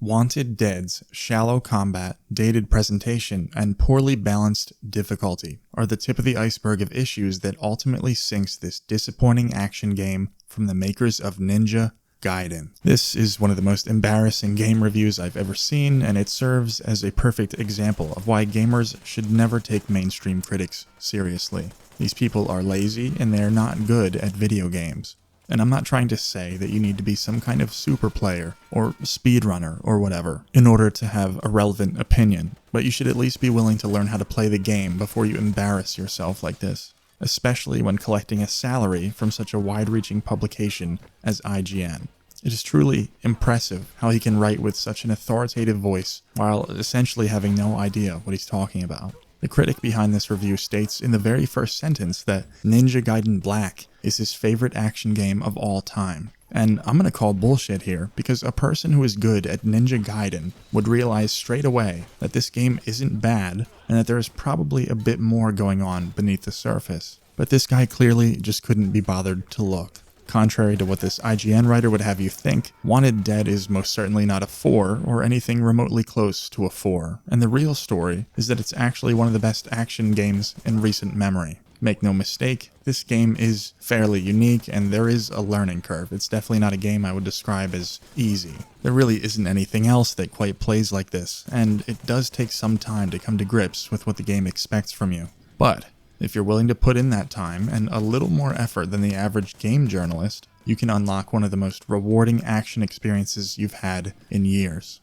Wanted Dead's shallow combat, dated presentation, and poorly balanced difficulty are the tip of the iceberg of issues that ultimately sinks this disappointing action game from the makers of Ninja Gaiden. This is one of the most embarrassing game reviews I've ever seen, and it serves as a perfect example of why gamers should never take mainstream critics seriously. These people are lazy and they're not good at video games. And I'm not trying to say that you need to be some kind of super player or speedrunner or whatever in order to have a relevant opinion, but you should at least be willing to learn how to play the game before you embarrass yourself like this, especially when collecting a salary from such a wide-reaching publication as IGN. It is truly impressive how he can write with such an authoritative voice while essentially having no idea what he's talking about. The critic behind this review states in the very first sentence that Ninja Gaiden Black is his favorite action game of all time. And I'm gonna call bullshit here, because a person who is good at Ninja Gaiden would realize straight away that this game isn't bad, and that there is probably a bit more going on beneath the surface. But this guy clearly just couldn't be bothered to look. Contrary to what this IGN writer would have you think, Wanted Dead is most certainly not a 4 or anything remotely close to a 4, and the real story is that it's actually one of the best action games in recent memory. Make no mistake, this game is fairly unique and there is a learning curve. It's definitely not a game I would describe as easy. There really isn't anything else that quite plays like this, and it does take some time to come to grips with what the game expects from you. But if you're willing to put in that time and a little more effort than the average game journalist, you can unlock one of the most rewarding action experiences you've had in years.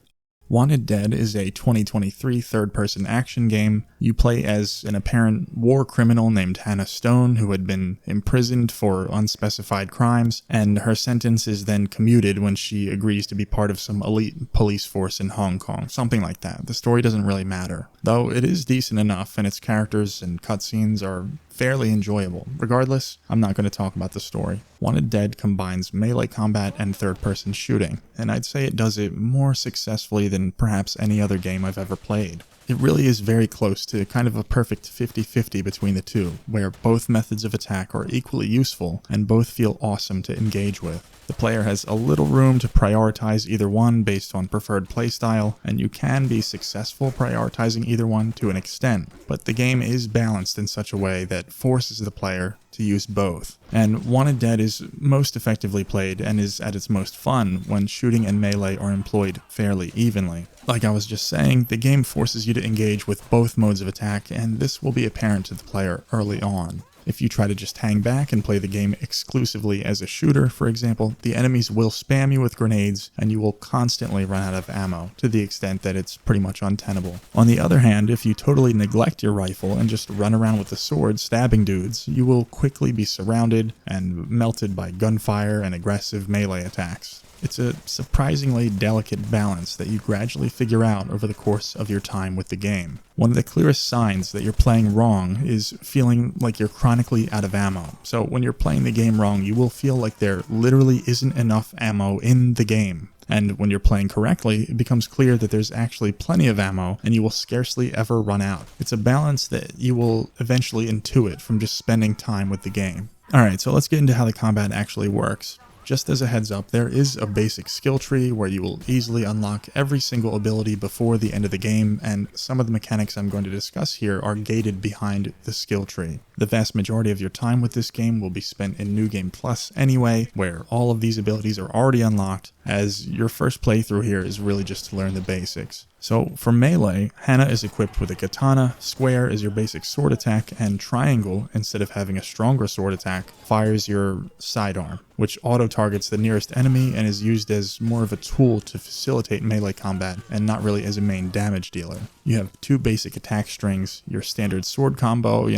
Wanted Dead is a 2023 third-person action game. You play as an apparent war criminal named Hannah Stone, who had been imprisoned for unspecified crimes, and her sentence is then commuted when she agrees to be part of some elite police force in Hong Kong, something like that. The story doesn't really matter, though it is decent enough, and its characters and cutscenes are fairly enjoyable. Regardless, I'm not going to talk about the story. Wanted Dead combines melee combat and third-person shooting, and I'd say it does it more successfully than perhaps any other game I've ever played. It really is very close to kind of a perfect 50-50 between the two, where both methods of attack are equally useful and both feel awesome to engage with. The player has a little room to prioritize either one based on preferred playstyle, and you can be successful prioritizing either one to an extent, but the game is balanced in such a way that forces the player to use both. And Wanted Dead is most effectively played and is at its most fun when shooting and melee are employed fairly evenly. Like I was just saying, the game forces you to engage with both modes of attack, and this will be apparent to the player early on. If you try to just hang back and play the game exclusively as a shooter, for example, the enemies will spam you with grenades and you will constantly run out of ammo, to the extent that it's pretty much untenable. On the other hand, if you totally neglect your rifle and just run around with a sword stabbing dudes, you will quickly be surrounded and melted by gunfire and aggressive melee attacks. It's a surprisingly delicate balance that you gradually figure out over the course of your time with the game. One of the clearest signs that you're playing wrong is feeling like you're chronically out of ammo. So when you're playing the game wrong, you will feel like there literally isn't enough ammo in the game. And when you're playing correctly, it becomes clear that there's actually plenty of ammo and you will scarcely ever run out. It's a balance that you will eventually intuit from just spending time with the game. Alright, so let's get into how the combat actually works. Just as a heads up, there is a basic skill tree where you will easily unlock every single ability before the end of the game, and some of the mechanics I'm going to discuss here are gated behind the skill tree. The vast majority of your time with this game will be spent in New Game Plus anyway, where all of these abilities are already unlocked, as your first playthrough here is really just to learn the basics. So for melee, Hannah is equipped with a katana, square is your basic sword attack, and triangle, instead of having a stronger sword attack, fires your sidearm, which auto-targets the nearest enemy and is used as more of a tool to facilitate melee combat and not really as a main damage dealer. You have two basic attack strings, your standard sword combo,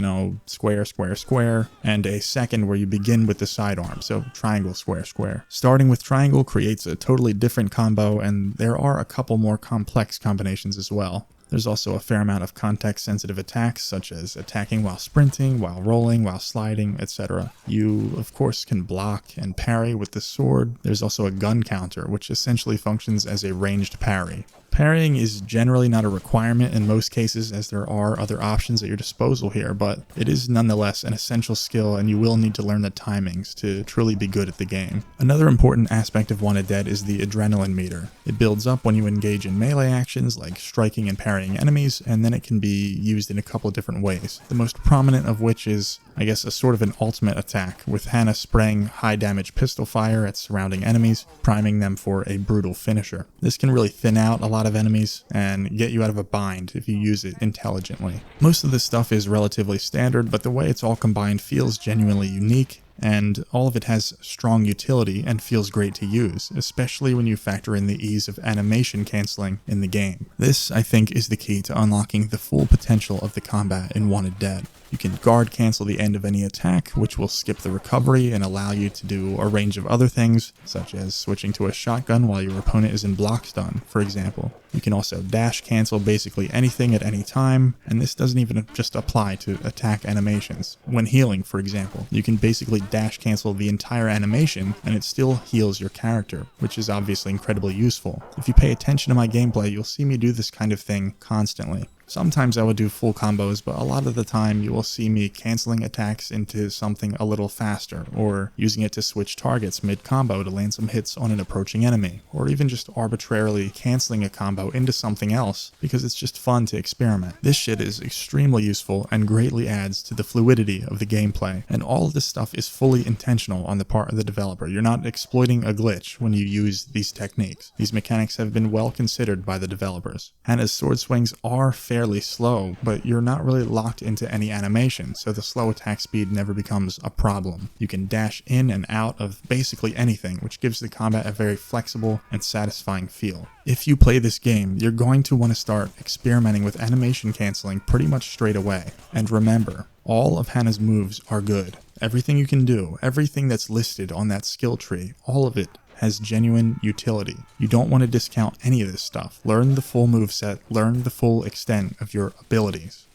square, square, square, and a second where you begin with the sidearm, so triangle, square, square. Starting with triangle creates a totally different combo, and there are a couple more complex combinations as well. There's also a fair amount of context-sensitive attacks, such as attacking while sprinting, while rolling, while sliding, etc. You, of course, can block and parry with the sword. There's also a gun counter, which essentially functions as a ranged parry. Parrying is generally not a requirement in most cases, as there are other options at your disposal here, but it is nonetheless an essential skill, and you will need to learn the timings to truly be good at the game. Another important aspect of Wanted Dead is the adrenaline meter. It builds up when you engage in melee actions like striking and parrying enemies, and then it can be used in a couple of different ways. The most prominent of which is, I guess, a sort of an ultimate attack, with Hannah spraying high damage pistol fire at surrounding enemies, priming them for a brutal finisher. This can really thin out a lot of enemies and get you out of a bind if you use it intelligently. Most of this stuff is relatively standard, but the way it's all combined feels genuinely unique, and all of it has strong utility and feels great to use, especially when you factor in the ease of animation canceling in the game. This, I think, is the key to unlocking the full potential of the combat in Wanted Dead. You can guard cancel the end of any attack, which will skip the recovery and allow you to do a range of other things, such as switching to a shotgun while your opponent is in block stun, for example. You can also dash cancel basically anything at any time, and this doesn't even just apply to attack animations. When healing, for example, you can basically dash cancel the entire animation and it still heals your character, which is obviously incredibly useful. If you pay attention to my gameplay, you'll see me do this kind of thing constantly. Sometimes I would do full combos, but a lot of the time you will see me canceling attacks into something a little faster, or using it to switch targets mid-combo to land some hits on an approaching enemy, or even just arbitrarily canceling a combo into something else because it's just fun to experiment. This shit is extremely useful and greatly adds to the fluidity of the gameplay, and all of this stuff is fully intentional on the part of the developer. You're not exploiting a glitch when you use these techniques. These mechanics have been well considered by the developers. Hannah's sword swings are fairly slow, but you're not really locked into any animation, so the slow attack speed never becomes a problem. You can dash in and out of basically anything, which gives the combat a very flexible and satisfying feel. If you play this game, you're going to want to start experimenting with animation canceling pretty much straight away. And remember, all of Hannah's moves are good. Everything you can do, everything that's listed on that skill tree, all of it has genuine utility. You don't want to discount any of this stuff. Learn the full moveset, learn the full extent of your abilities.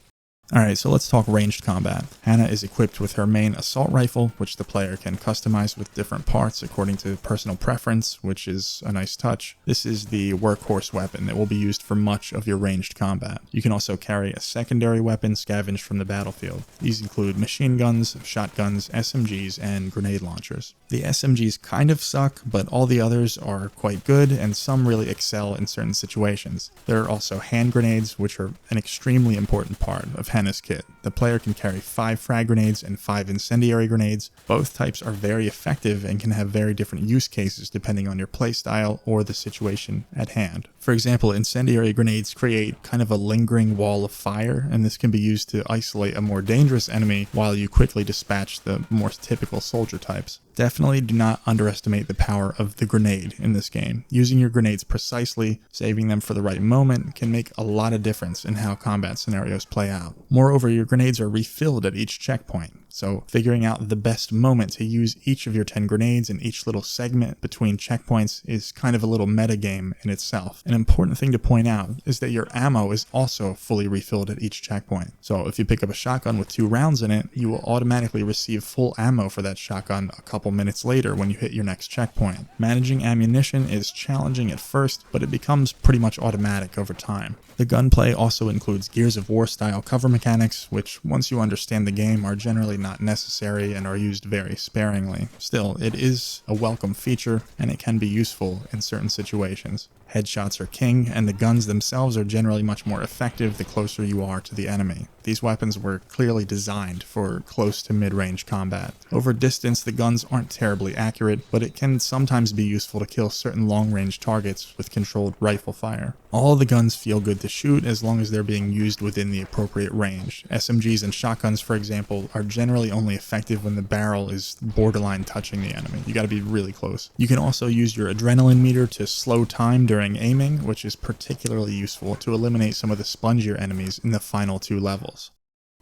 Alright, so let's talk ranged combat. Hannah is equipped with her main assault rifle, which the player can customize with different parts according to personal preference, which is a nice touch. This is the workhorse weapon that will be used for much of your ranged combat. You can also carry a secondary weapon scavenged from the battlefield. These include machine guns, shotguns, SMGs, and grenade launchers. The SMGs kind of suck, but all the others are quite good, and some really excel in certain situations. There are also hand grenades, which are an extremely important part of Hannah's kit. The player can carry 5 frag grenades and 5 incendiary grenades. Both types are very effective and can have very different use cases depending on your playstyle or the situation at hand. For example, incendiary grenades create kind of a lingering wall of fire, and this can be used to isolate a more dangerous enemy while you quickly dispatch the more typical soldier types. Definitely do not underestimate the power of the grenade in this game. Using your grenades precisely, saving them for the right moment, can make a lot of difference in how combat scenarios play out. Moreover, your grenades are refilled at each checkpoint, so figuring out the best moment to use each of your 10 grenades in each little segment between checkpoints is kind of a little metagame in itself. An important thing to point out is that your ammo is also fully refilled at each checkpoint. So if you pick up a shotgun with 2 rounds in it, you will automatically receive full ammo for that shotgun a couple minutes later when you hit your next checkpoint. Managing ammunition is challenging at first, but it becomes pretty much automatic over time. The gunplay also includes Gears of War style cover mechanics, which once you understand the game are generally not necessary and are used very sparingly. Still, it is a welcome feature and it can be useful in certain situations. Headshots are king, and the guns themselves are generally much more effective the closer you are to the enemy. These weapons were clearly designed for close to mid-range combat. Over distance, the guns aren't terribly accurate, but it can sometimes be useful to kill certain long-range targets with controlled rifle fire. All the guns feel good to shoot as long as they're being used within the appropriate range. SMGs and shotguns, for example, are generally only effective when the barrel is borderline touching the enemy. You gotta be really close. You can also use your adrenaline meter to slow time during aiming, which is particularly useful to eliminate some of the spongier enemies in the final 2 levels.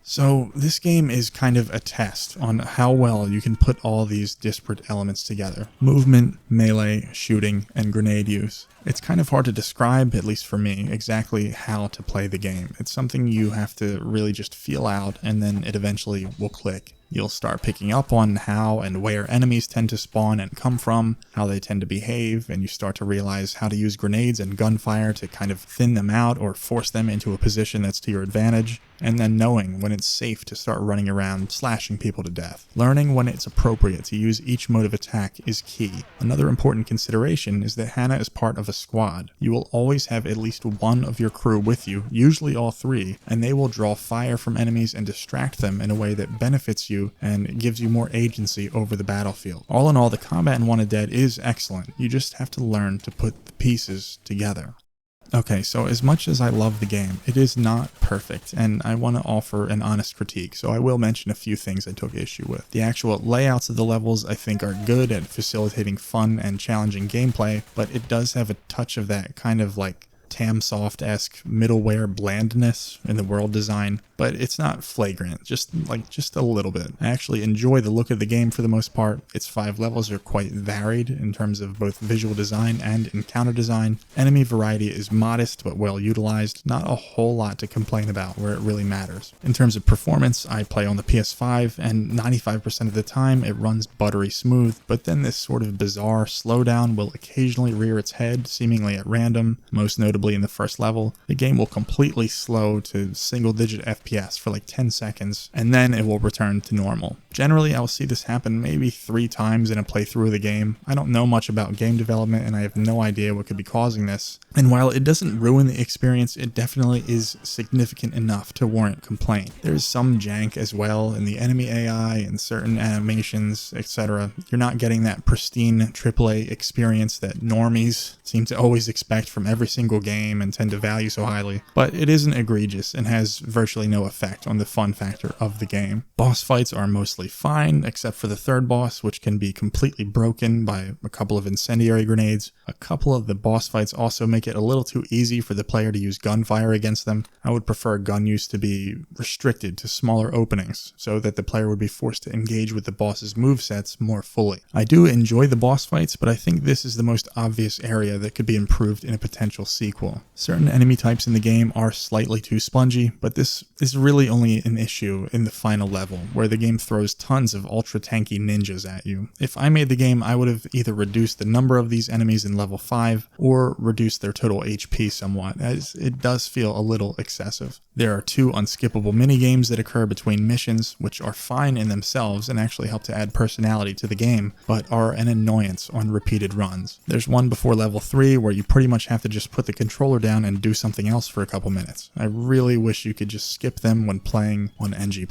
So this game is kind of a test on how well you can put all these disparate elements together. Movement, melee, shooting, and grenade use. It's kind of hard to describe, at least for me, exactly how to play the game. It's something you have to really just feel out, and then it eventually will click. You'll start picking up on how and where enemies tend to spawn and come from, how they tend to behave, and you start to realize how to use grenades and gunfire to kind of thin them out or force them into a position that's to your advantage, and then knowing when it's safe to start running around slashing people to death. Learning when it's appropriate to use each mode of attack is key. Another important consideration is that Hannah is part of a squad. You will always have at least one of your crew with you, usually all three, and they will draw fire from enemies and distract them in a way that benefits you and gives you more agency over the battlefield. All in all, the combat in Wanted Dead is excellent. You just have to learn to put the pieces together. Okay, so as much as I love the game, it is not perfect, and I want to offer an honest critique, so I will mention a few things I took issue with. The actual layouts of the levels I think are good at facilitating fun and challenging gameplay, but it does have a touch of that kind of like Tamsoft-esque middleware blandness in the world design, but it's not flagrant, just a little bit. I actually enjoy the look of the game for the most part. Its 5 levels are quite varied in terms of both visual design and encounter design. Enemy variety is modest but well utilized, not a whole lot to complain about where it really matters. In terms of performance, I play on the PS5 and 95% of the time it runs buttery smooth, but then this sort of bizarre slowdown will occasionally rear its head, seemingly at random, most notably in the first level. The game will completely slow to single-digit FPS for like 10 seconds, and then it will return to normal. Generally, I'll see this happen maybe 3 times in a playthrough of the game. I don't know much about game development, and I have no idea what could be causing this. And while it doesn't ruin the experience, it definitely is significant enough to warrant complaint. There is some jank as well in the enemy AI and certain animations, etc. You're not getting that pristine AAA experience that normies seem to always expect from every single game and tend to value so highly, but it isn't egregious and has virtually no effect on the fun factor of the game. Boss fights are mostly fine, except for the third boss, which can be completely broken by a couple of incendiary grenades. A couple of the boss fights also make it a little too easy for the player to use gunfire against them. I would prefer gun use to be restricted to smaller openings, so that the player would be forced to engage with the boss's movesets more fully. I do enjoy the boss fights, but I think this is the most obvious area that could be improved in a potential sequel. Certain enemy types in the game are slightly too spongy, but this is really only an issue in the final level, where the game throws tons of ultra tanky ninjas at you. If I made the game, I would have either reduced the number of these enemies in level 5, or reduced their total HP somewhat, as it does feel a little excessive. There are 2 unskippable minigames that occur between missions, which are fine in themselves and actually help to add personality to the game, but are an annoyance on repeated runs. There's one before level 3 where you pretty much have to just put the controller down and do something else for a couple minutes. I really wish you could just skip them when playing on NG+.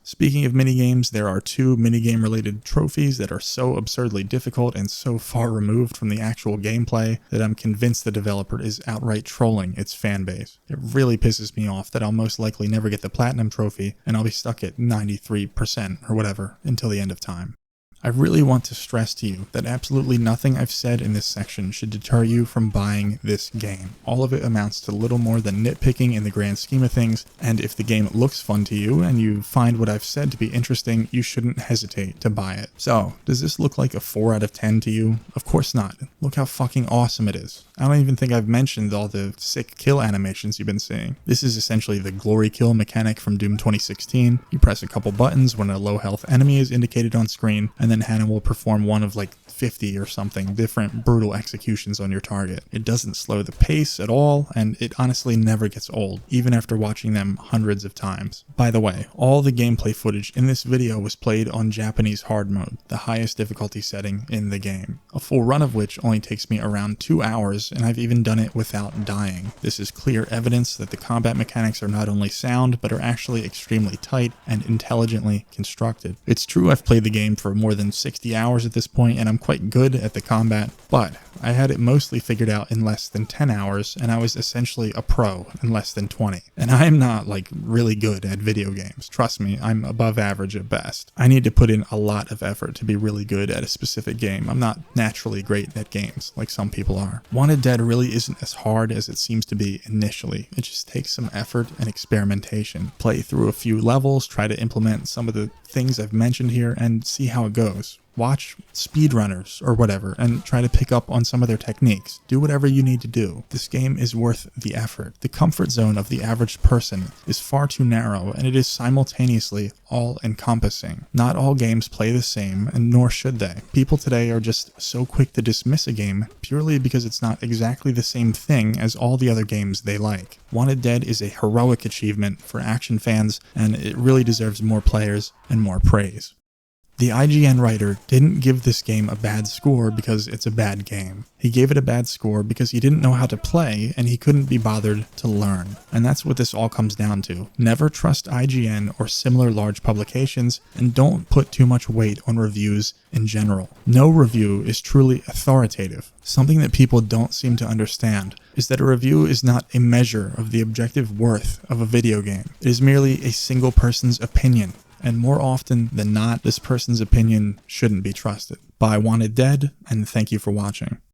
Speaking of minigames, there are 2 minigame related trophies that are so absurdly difficult and so far removed from the actual gameplay that I'm convinced the developer is outright trolling its fanbase. It really pisses me off that I'll most likely never get the platinum trophy and I'll be stuck at 93% or whatever until the end of time. I really want to stress to you that absolutely nothing I've said in this section should deter you from buying this game. All of it amounts to little more than nitpicking in the grand scheme of things, and if the game looks fun to you and you find what I've said to be interesting, you shouldn't hesitate to buy it. So, does this look like a 4 out of 10 to you? Of course not. Look how fucking awesome it is. I don't even think I've mentioned all the sick kill animations you've been seeing. This is essentially the glory kill mechanic from Doom 2016. You press a couple buttons when a low health enemy is indicated on screen, and then Hannah will perform one of like 50 or something different brutal executions on your target. It doesn't slow the pace at all, and it honestly never gets old, even after watching them hundreds of times. By the way, all the gameplay footage in this video was played on Japanese hard mode, the highest difficulty setting in the game. A full run of which only takes me around 2 hours, and I've even done it without dying. This is clear evidence that the combat mechanics are not only sound, but are actually extremely tight and intelligently constructed. It's true I've played the game for more than 60 hours at this point, and I'm quite good at the combat, but I had it mostly figured out in less than 10 hours, and I was essentially a pro in less than 20. And I'm not like really good at video games. Trust me, I'm above average at best. I need to put in a lot of effort to be really good at a specific game. I'm not naturally great at games like some people are. Wanted Dead really isn't as hard as it seems to be initially. It just takes some effort and experimentation. Play through a few levels, try to implement some of the things I've mentioned here and see how it goes. Watch speedrunners or whatever and try to pick up on some of their techniques. Do whatever you need to do. This game is worth the effort. The comfort zone of the average person is far too narrow, and it is simultaneously all-encompassing. Not all games play the same, and nor should they. People today are just so quick to dismiss a game purely because it's not exactly the same thing as all the other games they like. Wanted Dead is a heroic achievement for action fans, and it really deserves more players and more praise. The IGN writer didn't give this game a bad score because it's a bad game. He gave it a bad score because he didn't know how to play and he couldn't be bothered to learn. And that's what this all comes down to. Never trust IGN or similar large publications, and don't put too much weight on reviews in general. No review is truly authoritative. Something that people don't seem to understand is that a review is not a measure of the objective worth of a video game. It is merely a single person's opinion. And more often than not, this person's opinion shouldn't be trusted. Buy Wanted Dead, and thank you for watching.